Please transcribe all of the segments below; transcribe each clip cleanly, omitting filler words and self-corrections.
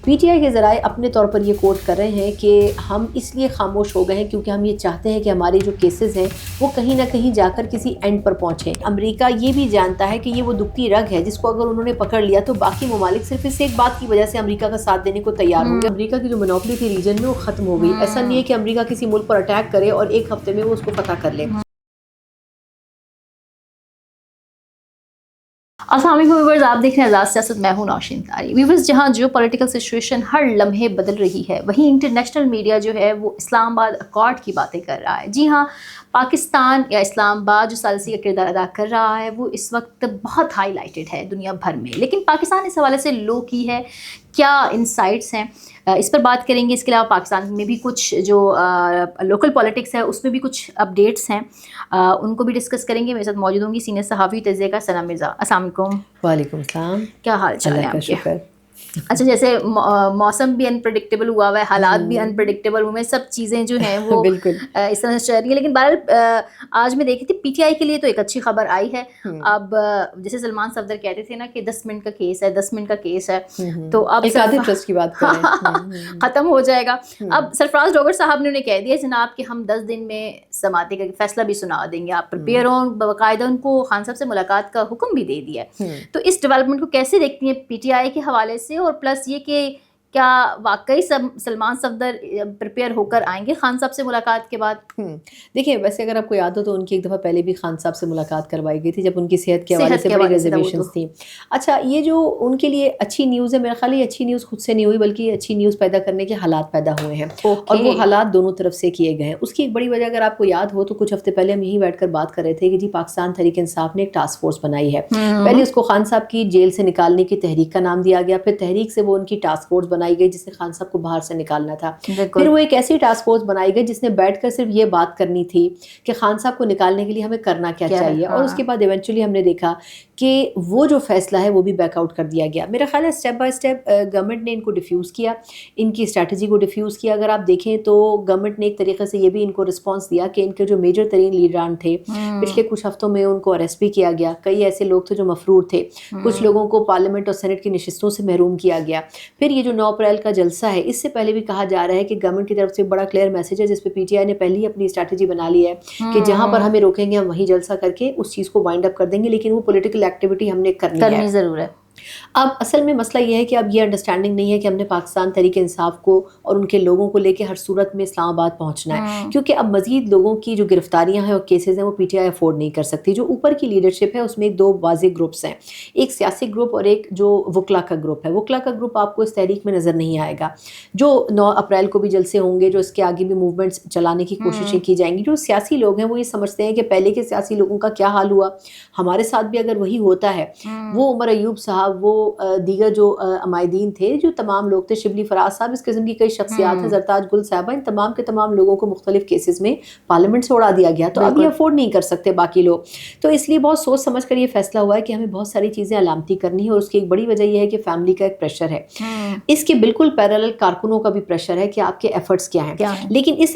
P T I کے ذرائع اپنے طور پر یہ کوٹ کر رہے ہیں کہ ہم اس لیے خاموش ہو گئے ہیں کیونکہ ہم یہ چاہتے ہیں کہ ہمارے جو کیسز ہیں وہ کہیں نہ کہیں جا کر کسی اینڈ پر پہنچیں. امریکہ یہ بھی جانتا ہے کہ یہ وہ دکھتی رگ ہے جس کو اگر انہوں نے پکڑ لیا تو باقی ممالک صرف اس ایک بات کی وجہ سے امریکہ کا ساتھ دینے کو تیار ہوں گے. امریکہ کی جو منوپلی تھی ریجن میں وہ ختم ہو گئی. ایسا نہیں ہے کہ امریکہ کسی ملک پر اٹیک کرے اور ایک ہفتے میں وہ اس کو فتح کر لے. السلام علیکم ویورز، آپ دیکھ رہے ہیں آزاد سیاست، میں ہوں نوشین تاری. ویورز، جہاں جیو پولیٹیکل سچویشن ہر لمحے بدل رہی ہے وہیں انٹرنیشنل میڈیا جو ہے وہ اسلام آباد اکارڈ کی باتیں کر رہا ہے. جی ہاں، پاکستان یا اسلام آباد جو ثالثی کا کردار ادا کر رہا ہے وہ اس وقت بہت ہائی لائٹڈ ہے دنیا بھر میں، لیکن پاکستان اس حوالے سے لو کی ہے. کیا انسائٹس ہیں اس پر بات کریں گے. اس کے علاوہ پاکستان میں بھی کچھ جو لوکل پالیٹکس ہے اس میں بھی کچھ اپڈیٹس ہیں، ان کو بھی ڈسکس کریں گے. میرے ساتھ موجود ہوں گی سینئر صحافی تجزیہ کا ثنا مرزا. السلام علیکم. وعلیکم السلام. کیا حال چال ہے اللہ کا آپ کے؟ شکر. اچھا، جیسے موسم بھی انپریڈکٹیبل ہوا ہوا ہے، حالات بھی انپریڈکٹیبل ہوئے ہیں، سب چیزیں جو ہیں وہ بالکل اس طرح سے چل رہی ہیں. لیکن بہرحال آج میں دیکھی تھی پی ٹی آئی کے لیے تو ایک اچھی خبر آئی ہے. اب جیسے سلمان صفدر کہتے تھے نا کہ 10 منٹ کا کیس ہے، 10 منٹ کا کیس ہے، تو اب ٹرسٹ کی بات کریں ختم ہو جائے گا. اب سرفراز ڈوگر صاحب نے انہیں کہہ دیا جناب کہ ہم 10 دن میں سماعتی کا فیصلہ بھی سنا دیں گے، آپ پریپیئر ہوں. باقاعدہ ان کو خان صاحب سے ملاقات کا حکم بھی دے دیا ہے. تو اس ڈیولپمنٹ کو کیسے دیکھتی ہیں پی ٹی آئی کے حوالے سے، اور پلس یہ کہ کیا واقعی سلمان صفدر پریپیئر ہو کر آئیں گے خان صاحب سے ملاقات کے بعد؟ دیکھیے، ویسے اگر آپ کو یاد ہو تو ان کی ایک دفعہ پہلے بھی خان صاحب سے ملاقات کروائی گئی تھی جب ان کی صحت کے حوالے سے بڑی ریزرویشنز تھیں. اچھا، یہ جو ان کے لیے اچھی نیوز ہے، میرا خیال یہ اچھی نیوز خود سے نہیں ہوئی بلکہ یہ اچھی نیوز پیدا کرنے کے حالات پیدا ہوئے ہیں، اور وہ حالات دونوں طرف سے کیے گئے ہیں. اس کی ایک بڑی وجہ اگر آپ کو یاد ہو تو کچھ ہفتے پہلے ہم یہیں بیٹھ کر بات کر رہے تھے کہ جی پاکستان تحریک انصاف نے ایک ٹاسک فورس بنائی ہے. پہلے اس کو خان صاحب کی جیل سے نکالنے کی تحریک کا نام دیا گیا، پھر تحریک سے وہ ان کی ٹاسک فورس بنائی گئی جس نے خان صاحب کو باہر سے نکالنا تھا. پھر وہ ایک ایسی ٹاسک فورس بنائی گئی جس نے بیٹھ کر صرف یہ بات کرنی تھی کہ خان صاحب کو نکالنے کے لیے ہمیں کرنا کیا چاہیے. اور اس کے بعد ایونچولی ہم نے دیکھا کہ وہ جو فیصلہ ہے وہ بھی بیک آؤٹ کر دیا گیا. میرا خیال ہے اسٹیپ بائی اسٹیپ گورنمنٹ نے ان کو ڈیفیوز کیا، ان کی اسٹریٹجی کو ڈیفیوز کیا. اگر آپ دیکھیں تو گورنمنٹ نے ایک طریقے سے یہ بھی ان کو رسپانس دیا کہ ان کے جو میجر ترین لیڈران تھے پچھلے کچھ ہفتوں میں ان کو اریسٹ بھی کیا گیا. کئی ایسے لوگ تھے جو مفرور تھے، کچھ لوگوں کو پارلیمنٹ اور سینٹ کی نشستوں سے محروم کیا گیا. پھر یہ جو 9 اپریل کا جلسہ ہے، اس سے پہلے بھی کہا جا رہا ہے کہ گورنمنٹ کی طرف سے بڑا کلیئر میسج ہے جس پہ پی ٹی آئی نے پہلے ہی اپنی اسٹریٹجی بنا لی ہے کہ جہاں پر ہمیں روکیں گے ہم وہیں جلسہ کر کے اس چیز کو وائنڈ اپ کر دیں گے، لیکن وہ پولیٹیکل ایکٹیویٹی ہم نے کرنی ضرور ہے. اب اصل میں مسئلہ یہ ہے کہ اب یہ انڈرسٹینڈنگ نہیں ہے کہ ہم نے پاکستان تحریک انصاف کو اور ان کے لوگوں کو لے کے ہر صورت میں اسلام آباد پہنچنا ہے، کیونکہ اب مزید لوگوں کی جو گرفتاریاں ہیں اور کیسز ہیں وہ پی ٹی آئی افورڈ نہیں کر سکتی. جو اوپر کی لیڈرشپ ہے اس میں 2 واضح گروپس ہیں، ایک سیاسی گروپ اور ایک جو وکلا کا گروپ ہے. وکلا کا گروپ آپ کو اس تحریک میں نظر نہیں آئے گا. جو 9 اپریل کو بھی جلسے ہوں گے، جو اس کے آگے بھی موومنٹس چلانے کی کوششیں کی جائیں گی، جو سیاسی لوگ ہیں وہ یہ سمجھتے ہیں کہ پہلے کے سیاسی لوگوں کا کیا حال ہوا، ہمارے ساتھ بھی اگر وہی ہوتا ہے. وہ عمر ایوب صاحب، وہ دیگر جو عمائدین تھے، جو تمام لوگ تھے، شبلی فراز صاحب، اس قسم کی کئی شخصیات ہیں، زرتاج گل صاحبہ، ان تمام کے تمام لوگوں کو مختلف کیسز میں پارلیمنٹ سے اڑا دیا گیا. تو اب یہ افورڈ نہیں کر سکتے باقی لوگ. تو اس لیے بہت سوچ سمجھ کر یہ فیصلہ ہوا ہے کہ ہمیں بہت ساری چیزیں علامتی کرنی ہے، اور اس کی ایک بڑی وجہ یہ ہے کہ فیملی کا ایک پریشر ہے. اس کے بالکل پیرالل کارکنوں کا بھی پریشر ہے کہ آپ کے ایفرٹس کیا ہیں. لیکن اس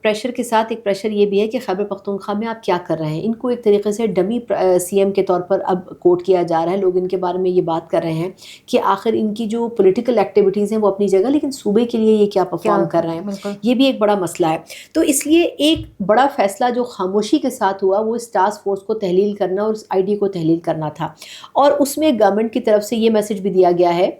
پریشر کے ساتھ ایک پریشر یہ بھی ہے کہ خیبر پختونخوا میں آپ کیا کر رہے ہیں. ان کو ایک طریقے سے ڈمی سی ایم کے طور پر اب کوٹ کیا جا رہا ہے. لوگ ان کے بارے میں یہ بات کر رہے ہیں کہ آخر ان کی جو پولیٹیکل ایکٹیویٹیز ہیں وہ اپنی جگہ، لیکن صوبے کے لیے یہ کیا پرفارم کر رہے ہیں، یہ بھی ایک بڑا مسئلہ ہے. تو اس لیے ایک بڑا فیصلہ جو خاموشی کے ساتھ ہوا وہ اس ٹاسک فورس کو تحلیل کرنا اور اس آئی ڈی کو تحلیل کرنا تھا. اور اس میں گورنمنٹ کی طرف سے یہ میسج بھی دیا گیا ہے.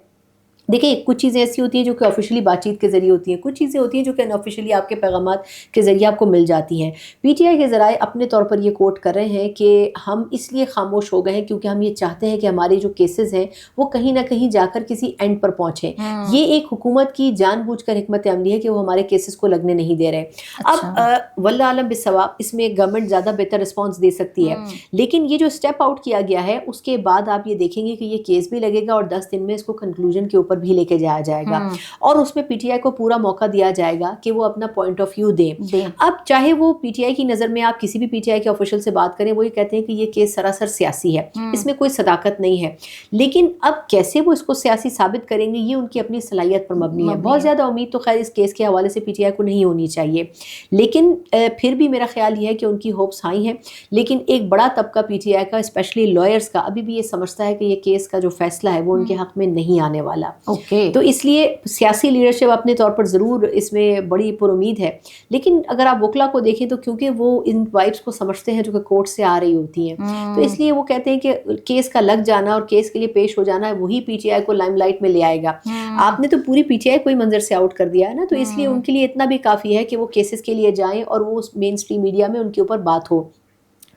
دیکھیں، کچھ چیزیں ایسی ہوتی ہیں جو کہ آفیشلی بات چیت کے ذریعے ہوتی ہیں، کچھ چیزیں ہوتی ہیں جو کہ ان آفیشلی آپ کے پیغامات کے ذریعے آپ کو مل جاتی ہیں. پی ٹی آئی کے ذرائع اپنے طور پر یہ کوٹ کر رہے ہیں کہ ہم اس لیے خاموش ہو گئے ہیں کیونکہ ہم یہ چاہتے ہیں کہ ہمارے جو کیسز ہیں وہ کہیں نہ کہیں جا کر کسی اینڈ پر پہنچیں. یہ ایک حکومت کی جان بوجھ کر حکمت عملی ہے کہ وہ ہمارے کیسز کو لگنے نہیں دے رہے. اب واللہ عالم بالصواب، اس میں گورنمنٹ زیادہ بہتر رسپانس دے سکتی ہے، لیکن یہ جو اسٹیپ آؤٹ کیا گیا ہے اس کے بعد آپ یہ دیکھیں گے کہ یہ کیس بھی لگے گا اور 10 دن میں اس کو کنکلوژن کے اوپر بھی لے کے جایا جائے گا، اور اس میں پی ٹی آئی کو پورا موقع دیا جائے گا کہ وہ اپنا پوائنٹ آف ویو دیں. اب چاہے وہ پی ٹی آئی کی نظر میں آپ کسی بھی پی ٹی آئی کے آفیشل سے بات کریں، وہ یہ کہتے ہیں کہ یہ کیس سراسر سیاسی ہے، اس میں کوئی صداقت نہیں ہے. لیکن اب کیسے وہ اس کو سیاسی ثابت کریں گے یہ ان کی اپنی صلاحیت پر مبنی ہے. بہت زیادہ امید تو خیر اس کیس کے حوالے سے پی ٹی آئی کو نہیں ہونی چاہیے، لیکن پھر بھی میرا خیال یہ ہے کہ ان کی ہوپس ہائی ہیں. لیکن ایک بڑا طبقہ پی ٹی آئی کا، اسپیشلی لائرز کا، ابھی بھی یہ سمجھتا ہے کہ یہ کیس کا جو فیصلہ ہے وہ ان کے حق میں نہیں آنے والا. اوکے. تو اس لیے سیاسی لیڈرشپ اپنے طور پر ضرور اس میں بڑی پر امید ہے، لیکن اگر آپ وکلا کو دیکھیں تو کیونکہ وہ ان وائبس کو سمجھتے ہیں جو کہ کورٹ سے آ رہی ہوتی ہیں، تو اس لیے وہ کہتے ہیں کہ کیس کا لگ جانا اور کیس کے لیے پیش ہو جانا وہی پی ٹی آئی کو لائم لائٹ میں لے آئے گا. آپ نے تو پوری پی ٹی آئی کو ہی منظر سے آؤٹ کر دیا ہے نا، تو اس لیے ان کے لیے اتنا بھی کافی ہے کہ وہ کیسز کے لیے جائیں اور وہ مین اسٹریم میڈیا میں ان کے اوپر بات ہو،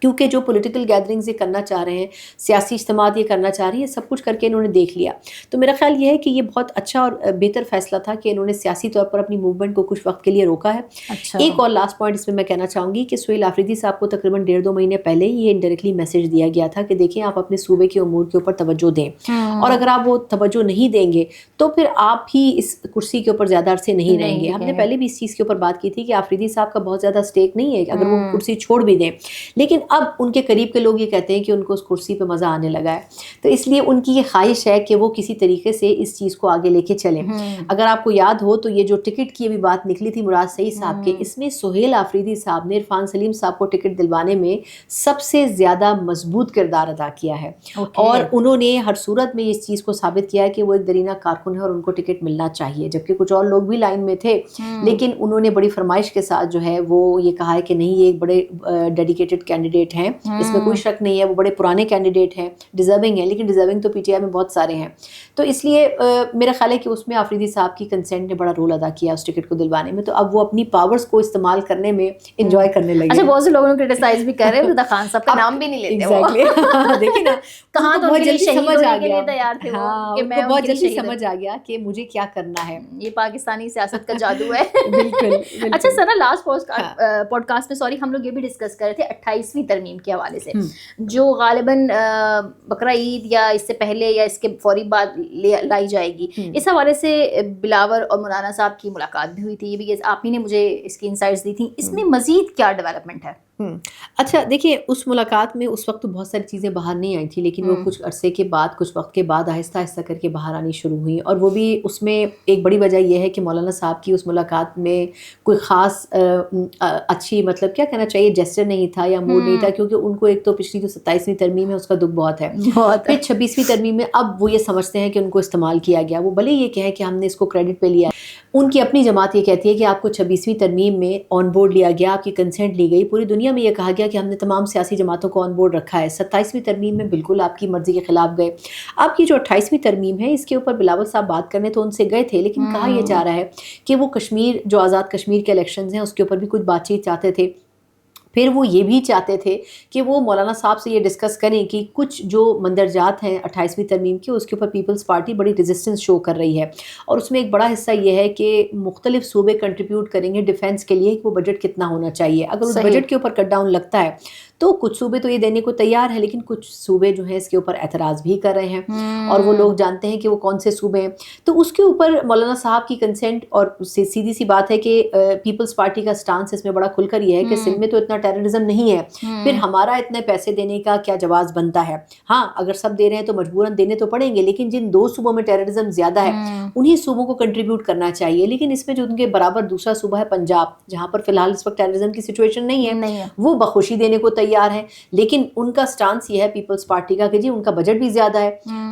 کیونکہ جو پولیٹیکل گیدرنگز یہ کرنا چاہ رہے ہیں، سیاسی اجتماعات یہ کرنا چاہ رہی ہیں، سب کچھ کر کے انہوں نے دیکھ لیا. تو میرا خیال یہ ہے کہ یہ بہت اچھا اور بہتر فیصلہ تھا کہ انہوں نے سیاسی طور پر اپنی موومنٹ کو کچھ وقت کے لیے روکا ہے. اچھا. ایک اور لاسٹ پوائنٹ اس میں کہنا چاہوں گی کہ سہیل آفریدی صاحب کو تقریباً 1.5-2 مہینے پہلے ہی یہ انڈائریکٹلی میسج دیا گیا تھا کہ دیکھیں آپ اپنے صوبے کے امور کے اوپر توجہ دیں، اور اگر آپ وہ توجہ نہیں دیں گے تو پھر آپ ہی اس کرسی کے اوپر زیادہ عرصے نہیں رہیں گے. ہم نے پہلے بھی اس چیز کے اوپر بات کی تھی کہ آفریدی صاحب کا بہت زیادہ اسٹیک نہیں ہے اگر وہ کرسی چھوڑ بھی دیں، لیکن اب ان کے قریب کے لوگ یہ کہتے ہیں کہ ان کو اس کرسی پہ مزہ آنے لگا ہے، تو اس لیے ان کی یہ خواہش ہے کہ وہ کسی طریقے سے اس چیز کو آگے لے کے چلیں. اگر آپ کو یاد ہو تو یہ جو ٹکٹ کی ابھی بات نکلی تھی مراد سعید صاحب کے، اس میں سہیل آفریدی صاحب نے عرفان سلیم صاحب کو ٹکٹ دلوانے میں سب سے زیادہ مضبوط کردار ادا کیا ہے، اور انہوں نے ہر صورت میں اس چیز کو ثابت کیا ہے کہ وہ ایک درینہ کارکن ہے اور ان کو ٹکٹ ملنا چاہیے، جبکہ کچھ اور لوگ بھی لائن میں تھے، لیکن انہوں نے بڑی فرمائش کے ساتھ جو ہے وہ یہ کہا ہے کہ نہیں یہ ایک بڑے ڈیڈیکیٹڈ کینڈیڈیٹ ہیں، اس میں کوئی شک نہیں ہے، وہ بڑے پرانے کینڈیڈیٹ ہیں، ڈیزرونگ ہیں، لیکن ڈیزرونگ تو پی ٹی آئی میں بہت سارے ہیں. تو اس لیے میرا خیال ہے کہ اس میں آفریدی صاحب کی کنسنٹ نے بڑا رول ادا کیا اس ٹکٹ کو دلوانے میں، تو اب وہ اپنی پاورز کو استعمال کرنے میں انجوائے کرنے لگے. اچھا، بہت سے لوگوں نے کرٹیسائز بھی کر رہے ہیں رضا خان صاحب کا نام بھی نہیں لیتے وہ. ایگزیکٹلی دیکھیں نا کہاں تو بہت جلدی سمجھ آ گیا تیار تھے وہ کہ میں بہت جلدی سمجھ آ گیا کہ مجھے کیا کرنا ہے. یہ پاکستانی سیاست کا جادو ہے. بالکل. اچھا سنا، لاسٹ پوڈ کاسٹ میں ہم لوگ یہ بھی ڈسکس کر رہے تھے 28ویں ترمیم کے حوالے سے، جو غالباً بقرہ عید یا اس سے پہلے یا اس کے فوری بعد لائی جائے گی. اس حوالے سے بلاور اور مولانا صاحب کی ملاقات بھی ہوئی تھی، یہ بھی آپ ہی نے مجھے اس کی انسائٹس دی تھیں. اس میں مزید کیا ڈیولپمنٹ ہے؟ اچھا دیکھیے، اس ملاقات میں اس وقت تو بہت ساری چیزیں باہر نہیں آئی تھیں، لیکن وہ کچھ عرصے کے بعد، کچھ وقت کے بعد آہستہ آہستہ کر کے باہر آنی شروع ہوئی، اور وہ بھی اس میں ایک بڑی وجہ یہ ہے کہ مولانا صاحب کی اس ملاقات میں کوئی خاص اچھی مطلب کیا کہنا چاہیے جیسچر نہیں تھا یا موڈ نہیں تھا، کیونکہ ان کو ایک تو پچھلی جو 27ویں ترمیم ہے اس کا دکھ بہت ہے، پھر 26ویں ترمیم میں اب وہ یہ سمجھتے ہیں کہ ان کو استعمال کیا گیا. وہ بھلے یہ کہیں کہ ہم نے اس کو کریڈٹ پہ لیا، ان کی اپنی جماعت یہ کہتی ہے کہ آپ کو 26ویں ترمیم میں آن بورڈ لیا گیا، آپ کی کنسنٹ لی گئی، پوری دنیا میں یہ کہا گیا کہ ہم نے تمام سیاسی جماعتوں کو آن بورڈ رکھا ہے. 27ویں ترمیم میں بالکل آپ کی مرضی کے خلاف گئے. اب کی جو 28ویں ترمیم ہے اس کے اوپر بلاول صاحب بات کرنے تو ان سے گئے تھے، لیکن کہا یہ جا رہا ہے کہ وہ کشمیر جو آزاد کشمیر کے الیکشنز ہیں اس کے اوپر بھی کچھ بات چیت چاہتے تھے. پھر وہ یہ بھی چاہتے تھے کہ وہ مولانا صاحب سے یہ ڈسکس کریں کہ کچھ جو مندرجات ہیں 28ویں ترمیم کے، اس کے اوپر پیپلز پارٹی بڑی ریزسٹنس شو کر رہی ہے، اور اس میں ایک بڑا حصہ یہ ہے کہ مختلف صوبے کنٹریبیوٹ کریں گے ڈیفینس کے لیے کہ وہ بجٹ کتنا ہونا چاہیے. اگر اس بجٹ کے اوپر کٹ ڈاؤن لگتا ہے تو کچھ صوبے تو یہ دینے کو تیار ہیں، لیکن کچھ صوبے جو ہیں اس کے اوپر اعتراض بھی کر رہے ہیں، اور وہ لوگ جانتے ہیں کہ وہ کون سے صوبے ہیں. تو اس کے اوپر مولانا صاحب کی کنسنٹ، اور سیدھی سی بات ہے کہ پیپلز پارٹی کا سٹانس اس میں بڑا کھل کر یہ ہے کہ سندھ میں تو اتنا ٹیررزم نہیں ہے، پھر ہمارا اتنے پیسے دینے کا کیا جواز بنتا ہے. ہاں اگر سب دے رہے ہیں تو مجبوراً دینے تو پڑیں گے، لیکن جن 2 صوبوں میں ٹیررزم زیادہ ہے انہی صوبوں کو کنٹریبیوٹ کرنا چاہیے. لیکن اس میں جو ان کے برابر دوسرا صوبہ ہے پنجاب، جہاں پر فی الحال اس وقت ٹیررزم کی سچویشن نہیں ہے، وہ بخوشی دینے کو تیار ہیں، لیکن ان کا سٹانس یہ ہے پیپلز پارٹی کا کہ جی ان کا بجٹ بھی زیادہ ہے،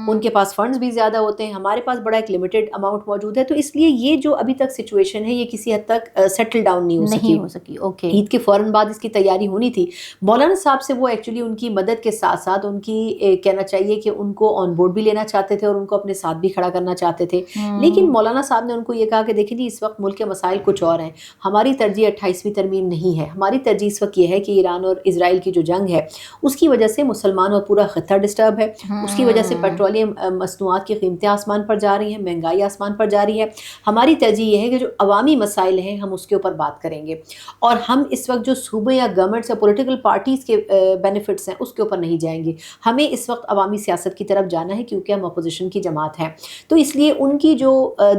ان کے پاس فنڈز بھی زیادہ ہوتے ہیں، ہمارے پاس بڑا ایک لمیٹڈ اماؤنٹ موجود ہے. تو اس لیے یہ جو ابھی تک سچویشن ہے یہ کسی حد تک سیٹل ڈاؤن نہیں ہو سکی. اوکے، عید کے فوراً بعد اس کی تیاری ہونی تھی. مولانا صاحب سے وہ ایکچولی ان کی مدد کے ساتھ ساتھ ان کی کہنا چاہیے کہ ان کو آن بورڈ بھی لینا چاہتے تھے اور ان کو اپنے ساتھ بھی کھڑا کرنا چاہتے تھے. لیکن مولانا صاحب نے ان کو یہ کہا کہ دیکھیں جی اس وقت ملک کے مسائل کچھ اور ہیں، ہماری ترجیح 28ویں ترمیم نہیں ہے، ہماری ترجیح اس وقت یہ ہے کہ ایران اور اسرائیل کی جو جنگ ہے اس کی وجہ سے مسلمان اور پورا خطہ ڈسٹرب ہے، اس کی وجہ سے پیٹرولیم مصنوعات کی قیمتیں آسمان پر جا رہی ہیں، مہنگائی آسمان پر جا رہی ہے. ہماری ترجیح یہ ہے کہ جو عوامی مسائل ہیں ہم اس کے اوپر بات کریں گے، اور ہم اس وقت جو صوبے یا گورنمنٹس یا پولیٹیکل پارٹیز کے بینیفٹس ہیں اس کے اوپر نہیں جائیں گے، ہمیں اس وقت عوامی سیاست کی طرف جانا ہے کیونکہ ہم اپوزیشن کی جماعت ہیں. تو اس لیے ان کی جو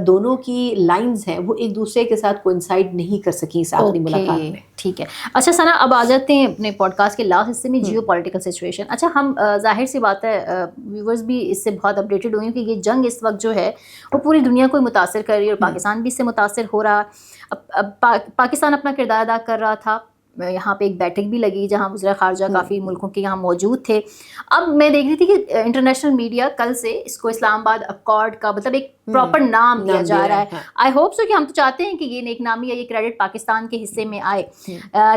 دونوں کی لائنز ہیں وہ ایک دوسرے کے ساتھ کوئنسائڈ نہیں کر سکی اس آخری ملاقات میں. ٹھیک ہے. اچھا ثنا، اب آ جاتے ہیں اپنے پوڈ کاسٹ کے لاسٹ حصے میں، جیو پولیٹیکل سچویشن. اچھا ہم ظاہر سی بات ہے ویورز بھی اس سے بہت اپڈیٹڈ ہوئے ہیں کہ یہ جنگ اس وقت جو ہے وہ پوری دنیا کو متاثر کر رہی ہے، اور پاکستان بھی اس سے متاثر ہو رہا. اب پاکستان اپنا کردار ادا کر رہا تھا یہاں پہ ایک بیٹھک بھی لگی جہاں وزراء خارجہ کافی ملکوں کے یہاں موجود تھے. اب میں دیکھ رہی تھی کہ انٹرنیشنل میڈیا کل سے اس کو اسلام آباد اکارڈ کا مطلب ایک پراپر نام دیا جا رہا ہے. آئی ہوپ سو کہ ہم تو چاہتے ہیں کہ یہ نیک نامی یا یہ کریڈٹ پاکستان کے حصے میں آئے,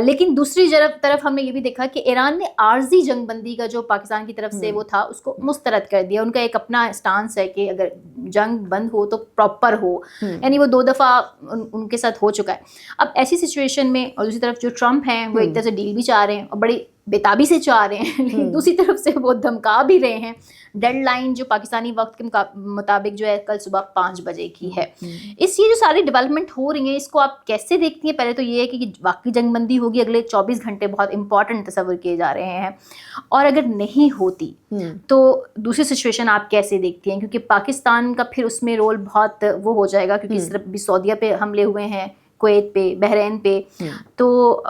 لیکن دوسری طرف ہم نے یہ بھی دیکھا کہ ایران نے عارضی جنگ بندی کا جو پاکستان کی طرف سے وہ تھا اس کو مسترد کر دیا. ان کا ایک اپنا اسٹانس ہے کہ اگر جنگ بند ہو تو پراپر ہو, یعنی وہ 2 دفعہ ان کے ساتھ ہو چکا ہے. اب ایسی سچویشن میں اور دوسری طرف جو ٹرمپ ہیں وہ ایک طرح سے ڈیل بھی چاہ رہے ہیں اور بڑی بےتابی سے چاہ رہے ہیں, لیکن دوسری طرف سے وہ دھمکا بھی رہے ہیں. ڈیڈ لائن جو پاکستانی وقت کے مطابق جو ہے کل صبح 5 بجے کی ہے. اس یہ جو ساری ڈیولپمنٹ ہو رہی ہیں اس کو آپ کیسے دیکھتی ہیں؟ پہلے تو یہ ہے کہ واقعی جنگ بندی ہوگی, اگلے 24 گھنٹے بہت امپورٹنٹ تصور کیے جا رہے ہیں, اور اگر نہیں ہوتی تو دوسری سچویشن آپ کیسے دیکھتی ہیں؟ کیونکہ پاکستان کا پھر اس میں رول بہت وہ ہو جائے گا, کیونکہ اس طرف بھی سعودیہ پہ حملے ہوئے ہیں, کویت پہ, بحرین پہ, تو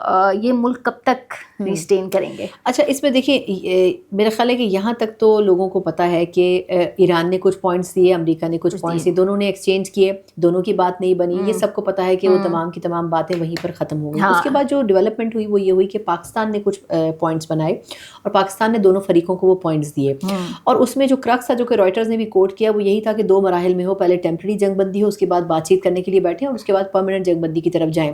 یہ ملک کب تک ریسٹین کریں گے؟ اچھا, اس میں دیکھیے میرا خیال ہے کہ یہاں تک تو لوگوں کو پتہ ہے کہ ایران نے کچھ پوائنٹس دیے, امریکہ نے کچھ پوائنٹس دیے, دونوں نے ایکسچینج کیے, دونوں کی بات نہیں بنی. یہ سب کو پتہ ہے کہ وہ تمام کی تمام باتیں وہیں پر ختم ہو گئی. اس کے بعد جو ڈیولپمنٹ ہوئی وہ یہ ہوئی کہ پاکستان نے کچھ پوائنٹس بنائے اور پاکستان نے دونوں فریقوں کو وہ پوائنٹس دیے, اور اس میں جو کرکس تھا جو کہ رائٹرز نے بھی کوٹ کیا وہ یہی تھا کہ 2 مراحل میں ہو, پہلے ٹیمپرری جنگ بندی ہو, اس کے بعد بات چیت کرنے کے لیے بیٹھیں, اور اس کے بعد پرماننٹ جنگ بندی کی طرف جائیں.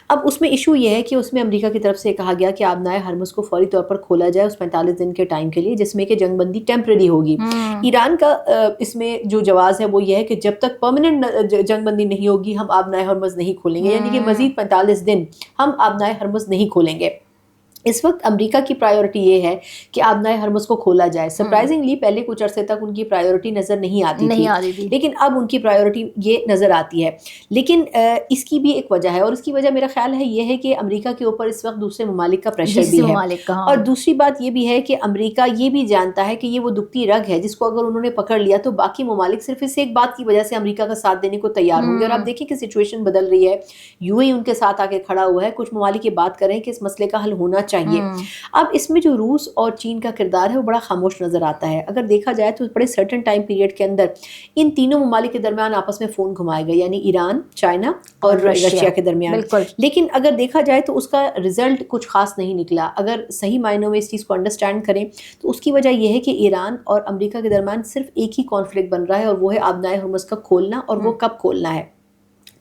اب اس میں ایشو یہ ہے کہ اس میں امریکہ کی طرف سے کہا گیا کہ آبنائے ہرمز کو فوری طور پر کھولا جائے اس 45 دن کے ٹائم کے لیے, جس میں کہ جنگ بندی ٹیمپرری ہوگی. ایران کا اس میں جو جواز ہے وہ یہ ہے کہ جب تک پرماننٹ جنگ بندی نہیں ہوگی ہم آبنائے ہرمز نہیں کھولیں گے, یعنی کہ مزید 45 دن ہم آبنائے ہرمز نہیں کھولیں گے. اس وقت امریکہ کی پرائیورٹی یہ ہے کہ آبنائے ہرمز کو کھولا جائے. سرپرائزنگلی پہلے کچھ عرصے تک ان کی پرائیورٹی نظر نہیں آتی تھی, لیکن اب ان کی پرائیورٹی یہ نظر آتی ہے. لیکن اس کی بھی ایک وجہ ہے, اور اس کی وجہ میرا خیال ہے یہ ہے کہ امریکہ کے اوپر اس وقت دوسرے ممالک کا پریشر بھی ہے, اور دوسری بات یہ بھی ہے کہ امریکہ یہ بھی جانتا ہے کہ یہ وہ دکھتی رگ ہے جس کو اگر انہوں نے پکڑ لیا تو باقی ممالک صرف اس ایک بات کی وجہ سے امریکہ کا ساتھ دینے کو تیار ہوں گے. اور آپ دیکھیں کہ سچویشن بدل رہی ہے, UAE ان کے ساتھ آ کے کھڑا ہوا ہے, کچھ ممالک یہ بات کر رہے ہیں کہ اس مسئلے کا حل ہونا چاہیے. اب اس میں جو روس اور چین کا کردار ہے وہ بڑا خاموش نظر آتا ہے. اگر دیکھا جائے تو بڑے سرٹن ٹائم پیریڈ کے اندر ان تینوں ممالک کے درمیان آپس میں فون گھمائے گئے, یعنی ایران, چائنا اور رشیا کے درمیان. لیکن اگر دیکھا جائے تو اس کا رزلٹ کچھ خاص نہیں نکلا. اگر صحیح معنوں میں اس چیز کو انڈرسٹینڈ کریں تو اس کی وجہ یہ ہے کہ ایران اور امریکہ کے درمیان صرف ایک ہی کانفلکٹ بن رہا ہے, اور وہ ہے آبنائے ہرمز کا کھولنا, اور وہ کب کھولنا ہے.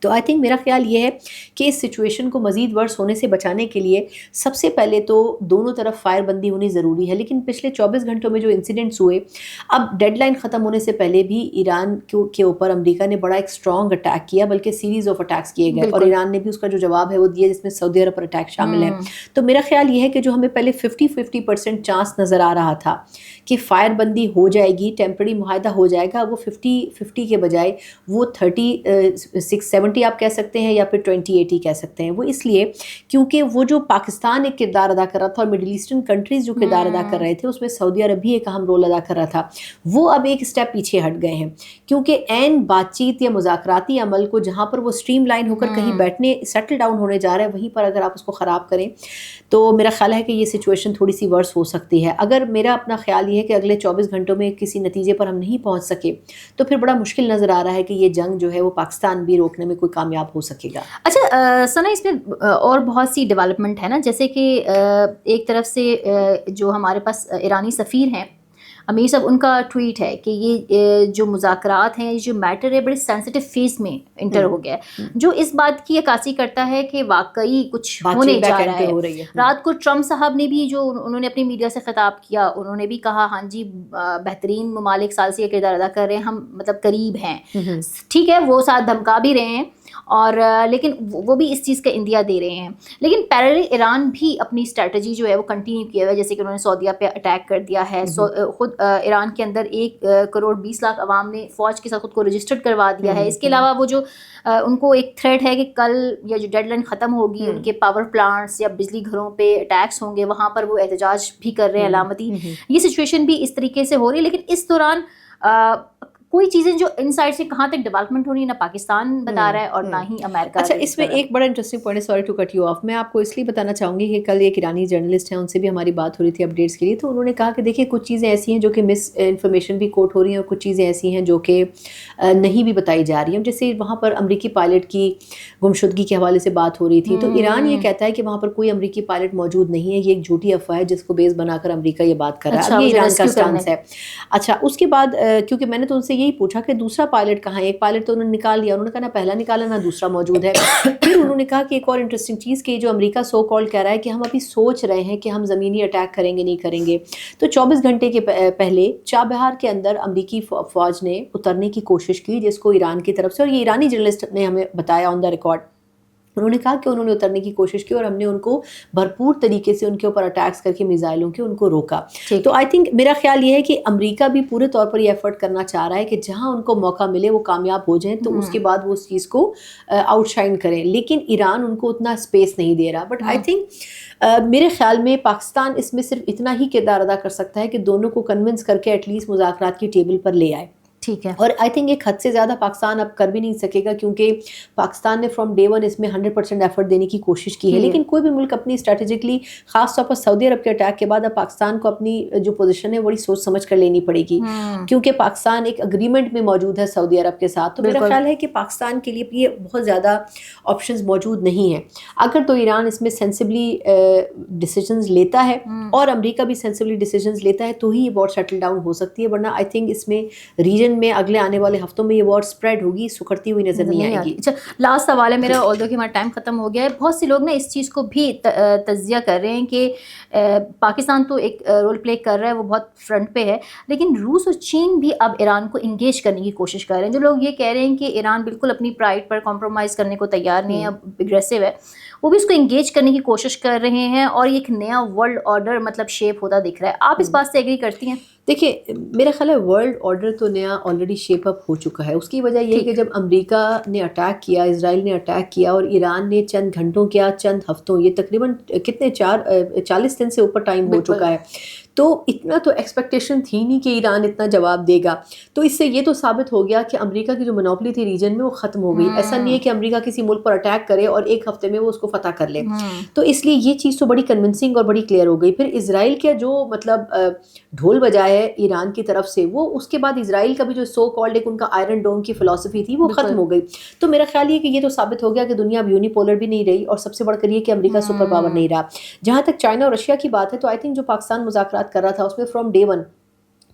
تو آئی تھنک میرا خیال یہ ہے کہ اس سچویشن کو مزید ورس ہونے سے بچانے کے لیے سب سے پہلے تو دونوں طرف فائر بندی ہونی ضروری ہے. لیکن پچھلے 24 گھنٹوں میں جو انسیڈنٹس ہوئے, اب ڈیڈ لائن ختم ہونے سے پہلے بھی ایران کے اوپر امریکہ نے بڑا ایک اسٹرانگ اٹیک کیا, بلکہ سیریز آف اٹیکس کیے گئے, اور ایران نے بھی اس کا جو جواب ہے وہ دیا, جس میں سعودی عرب پر اٹیک شامل ہے. تو میرا خیال یہ ہے کہ جو ہمیں پہلے 50% چانس نظر آ رہا تھا کہ فائر بندی ہو جائے گی, ٹیمپرری معاہدہ ہو جائے گا, وہ 50-50 کے بجائے وہ 30-70 آپ کہہ سکتے ہیں, یا پھر 20-80 کہہ سکتے ہیں. وہ اس لیے کیونکہ وہ جو پاکستان ایک کردار ادا کر رہا تھا, اور مڈل ایسٹرن کنٹریز جو کردار ادا کر رہے تھے, اس میں سعودی عرب بھی ایک اہم رول ادا کر رہا تھا, وہ اب ایک اسٹیپ پیچھے ہٹ گئے ہیں. کیونکہ عین بات چیت یا مذاکراتی عمل کو جہاں پر وہ اسٹریم لائن ہو کر کہیں بیٹھنے سیٹل ڈاؤن ہونے جا رہا ہے, وہیں پر اگر آپ اس کو خراب کریں تو میرا خیال ہے کہ یہ سچویشن تھوڑی سی ورس ہو سکتی ہے. اگر میرا اپنا خیال یہ ہے کہ اگلے 24 گھنٹوں میں کسی نتیجے پر ہم نہیں پہنچ سکے تو پھر بڑا مشکل نظر آ رہا ہے کہ یہ جنگ جو ہے وہ پاکستان بھی روکنے میں کوئی کامیاب ہو سکے گا. اچھا ثنا, اس میں اور بہت سی ڈیولپمنٹ ہے نا, جیسے کہ ایک طرف سے جو ہمارے پاس ایرانی سفیر ہیں امیر صاحب, ان کا ٹویٹ ہے کہ یہ جو مذاکرات ہیں, یہ جو میٹر ہے بڑے سینسٹیو فیز میں انٹر ہو گیا ہے, جو اس بات کی عکاسی کرتا ہے کہ واقعی کچھ ہونے جا رہا ہے. رات کو ٹرمپ صاحب نے بھی جو انہوں نے اپنی میڈیا سے خطاب کیا, انہوں نے بھی کہا ہاں جی بہترین ممالک ثالثی کا کردار ادا کر رہے ہیں, ہم مطلب قریب ہیں. ٹھیک ہے, وہ ساتھ دھمکا بھی رہے ہیں, اور لیکن وہ بھی اس چیز کا اندیا دے رہے ہیں. لیکن پیرل ایران بھی اپنی اسٹریٹجی جو ہے وہ کنٹینیو کیا ہوا ہے, جیسے کہ انہوں نے سعودیہ پہ اٹیک کر دیا ہے. خود ایران کے اندر 1 کروڑ 20 لاکھ عوام نے فوج کے ساتھ خود کو رجسٹرڈ کروا دیا ہے. اس کے علاوہ وہ جو ان کو ایک تھریٹ ہے کہ کل یا جو ڈیڈ لائن ختم ہوگی, ان کے پاور پلانٹس یا بجلی گھروں پہ اٹیکس ہوں گے, وہاں پر وہ احتجاج بھی کر رہے ہیں علامتی. یہ سچویشن بھی اس طریقے سے ہو رہی ہے. لیکن اس دوران کوئی چیزیں جو ان سائڈ سے کہاں تک ڈیولپمنٹ ہو رہی ہے نہ پاکستان بتا رہا ہے اور نہ ہی امریکہ. اچھا اس میں ایک بڑا انٹرسٹنگ پوائنٹ ہے, sorry to cut you off, میں آپ کو اس لیے بتانا چاہوں گی کہ کل ایک ایرانی جرنلسٹ ہیں, ان سے بھی ہماری بات ہو رہی تھی اپڈیٹس کے لیے, تو انہوں نے کہا کہ دیکھیے کچھ چیزیں ایسی ہیں جو کہ مس انفارمیشن بھی کوٹ ہو رہی ہیں اور کچھ چیزیں ایسی ہیں جو کہ نہیں بھی بتائی جا رہی ہیں. جیسے وہاں پر امریکی پائلٹ کی گمشدگی کے حوالے سے بات ہو رہی تھی, تو ایران یہ کہتا ہے کہ وہاں پر کوئی امریکی پائلٹ موجود نہیں ہے, یہ ایک جھوٹی افواہ ہے جس کو بیس بنا کر امریکہ یہ بات کر رہا ہے. یہ ایران کا اسٹانس ہے. اچھا اس کے بعد کیونکہ میں نے تو ان سے یہی پوچھا کہ دوسرا پائلٹ کہاں ہے, ایک پائلٹ تو انہوں نے نکال لیا, انہوں نے کہا نہ پہلا نکالا نہ دوسرا موجود ہے. پھر انہوں نے کہا کہ ایک اور انٹرسٹنگ چیز کہ جو امریکہ سو کال کہہ رہا ہے کہ ہم ابھی سوچ رہے ہیں کہ ہم زمینی اٹیک کریں گے نہیں کریں گے, تو 24 گھنٹے کے پہلے چابہار کے اندر امریکی فوج نے اترنے کی کوشش کی جس کو ایران کی طرف سے, اور یہ ایرانی جرنلسٹ نے ہمیں بتایا آن دا ریکارڈ, انہوں نے کہا کہ انہوں نے اترنے کی کوشش کی اور ہم نے ان کو بھرپور طریقے سے ان کے اوپر اٹیکس کر کے میزائلوں کے ان کو روکا. تو آئی تھنک میرا خیال یہ ہے کہ امریکہ بھی پورے طور پر یہ ایفرٹ کرنا چاہ رہا ہے کہ جہاں ان کو موقع ملے وہ کامیاب ہو جائیں, تو اس کے بعد وہ اس چیز کو آؤٹ شائن کریں, لیکن ایران ان کو اتنا اسپیس نہیں دے رہا. بٹ آئی تھنک میرے خیال میں پاکستان اس میں صرف اتنا ہی کردار ادا کر سکتا ہے کہ دونوں کو کنونس کر کے ایٹ لیسٹ مذاکرات کی ٹیبل پر لے آئے. ٹھیک ہے. اور آئی تھنک ایک حد سے زیادہ پاکستان اب کر بھی نہیں سکے گا, کیونکہ پاکستان نے فرام ڈے ون اس میں 100% ایفرٹ دینے کی کوشش کی ہے, لیکن کوئی بھی ملک اپنی اسٹریٹجکلی, خاص طور پر سعودی عرب کے اٹیک کے بعد اب پاکستان کو اپنی جو پوزیشن ہے بڑی سوچ سمجھ کر لینی پڑے گی, کیونکہ پاکستان ایک اگریمنٹ میں موجود ہے سعودی عرب کے ساتھ. تو میرا خیال ہے کہ پاکستان کے لیے یہ بہت زیادہ آپشنز موجود نہیں ہیں. اگر تو ایران اس میں سینسبلی ڈیسیجنز لیتا ہے اور امریکہ بھی سینسبلی ڈیسیجنز لیتا ہے تو ہی یہ وار سیٹل ڈاؤن ہو سکتی ہے, ورنہ آئی تھنک اس میں ریجن میں اگلے آنے والے ہفتوں میں یہ وار سپریڈ ہوگی, سکڑتی ہوئی نظر نہیں آئے گی. اچھا لاسٹ سوال ہے میرا, آلدو کہ ہمارا ٹائم ختم ہو گیا ہے. بہت سے لوگ نا اس چیز کو بھی تجزیہ کر رہے ہیں کہ پاکستان تو ایک رول پلے کر رہا ہے, وہ بہت فرنٹ پہ ہے, لیکن روس اور چین بھی اب ایران کو انگیج کرنے کی کوشش کر رہے ہیں. جو لوگ یہ کہہ رہے ہیں کہ ایران بالکل اپنی پرائڈ پر کمپرومائز کرنے کو تیار نہیں ہے, اب اگریسو ہے, وہ بھی اس کو انگیج کرنے کی کوشش کر رہے ہیں, اور ایک نیا ورلڈ آرڈر مطلب شیپ ہوتا دکھ رہا ہے. آپ اس بات سے ایگری کرتی ہیں؟ دیکھیے میرا خیال ہے ورلڈ آرڈر تو نیا آلریڈی شیپ اپ ہو چکا ہے. اس کی وجہ یہ ہے کہ جب امریکہ نے اٹیک کیا, اسرائیل نے اٹیک کیا, اور ایران نے چند گھنٹوں کیا چند ہفتوں, یہ تقریباً کتنے 40 دن سے اوپر ٹائم ہو چکا ہے, تو اتنا تو ایکسپیکٹیشن تھی نہیں کہ ایران اتنا جواب دے گا. تو اس سے یہ تو ثابت ہو گیا کہ امریکہ کی جو منوپلی تھی ریجن میں وہ ختم ہو گئی. ایسا نہیں ہے کہ امریکہ کسی ملک پر اٹیک کرے اور ایک ہفتے میں وہ اس کو فتح کر لے. تو اس لیے یہ چیز تو بڑی کنونسنگ اور بڑی کلیئر ہو گئی. پھر اسرائیل کا جو مطلب ڈھول بجائے ایران کی طرف سے, وہ اس کے بعد اسرائیل کا بھی جو سو کالڈ ایک ان کا آئرن ڈوم کی فلسفی تھی وہ ختم ہو گئی. تو میرا خیال یہ کہ یہ تو ثابت ہو گیا کہ دنیا اب یونیپولر بھی نہیں رہی, اور سب سے بڑھ کر یہ کہ امریکہ سپر پاور نہیں رہا. جہاں تک چائنا اور رشیا کی بات ہے, تو آئی تھنک جو پاکستان مذاکرات کر رہا تھا اس میں فرام ڈے ون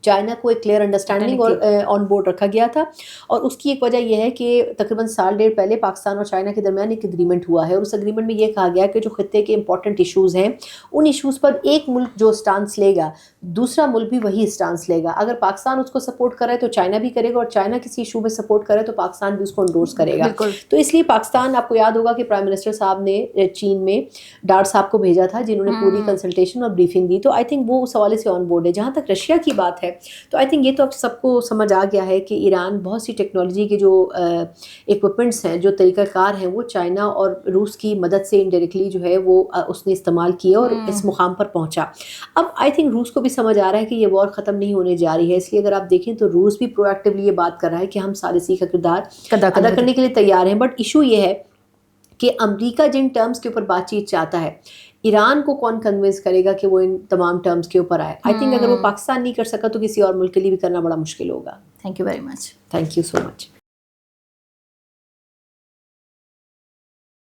چائنا کو ایک کلیئر انڈرسٹینڈنگ اور آن بورڈ رکھا گیا تھا. اور اس کی ایک وجہ یہ ہے کہ تقریباً سال ڈیڑھ پہلے پاکستان اور چائنا کے درمیان ایک اگریمنٹ ہوا ہے, اور اس اگریمنٹ میں یہ کہا گیا کہ جو خطے کے امپورٹنٹ ایشوز ہیں ان ایشوز پر ایک ملک جو اسٹانس لے گا دوسرا ملک بھی وہی اسٹانس لے گا. اگر پاکستان اس کو سپورٹ کرے تو چائنا بھی کرے گا, اور چائنا کسی ایشو میں سپورٹ کرے تو پاکستان بھی اس کو انڈورس کرے گا. تو اس لیے پاکستان, آپ کو یاد ہوگا کہ پرائم منسٹر صاحب نے چین میں ڈار صاحب کو بھیجا تھا جنہوں نے پوری کنسلٹیشن اور بریفنگ دی. تو آئی تھنک وہ اس حوالے سے آن بورڈ ہے. جہاں تک رشیا کی بات ہے تو آئی تھنک یہ تو اب سب کو سمجھ آ گیا ہے کہ ایران بہت سی ٹیکنالوجی کے جو ایکوپمنٹس ہیں, جو طریقہ کار ہیں, وہ چائنا اور روس کی مدد سے انڈائریکٹلی جو ہے وہ اس نے استعمال کیا اور اس مقام پر پہنچا. اب آئی تھنک روس کو بھی سمجھ آ رہا ہے کہ یہ وار ختم نہیں ہونے جا رہی ہے, اس لیے اگر آپ دیکھیں تو روس بھی پرو ایکٹیولی یہ بات کر رہا ہے کہ ہم ثالثی کا کردار ادا کرنے کے لیے تیار ہیں. بٹ ایشو یہ ہے کہ امریکہ جن ٹرمز کے اوپر بات چیت چاہتا ہے, ایران کو کون کنونس کرے گا کہ وہ ان تمام ٹرمز کے اوپر آئے. آئی تھنک اگر وہ پاکستان نہیں کر سکا تو کسی اور ملک کے لیے بھی کرنا بڑا مشکل ہوگا. Thank you very much. Thank you so much.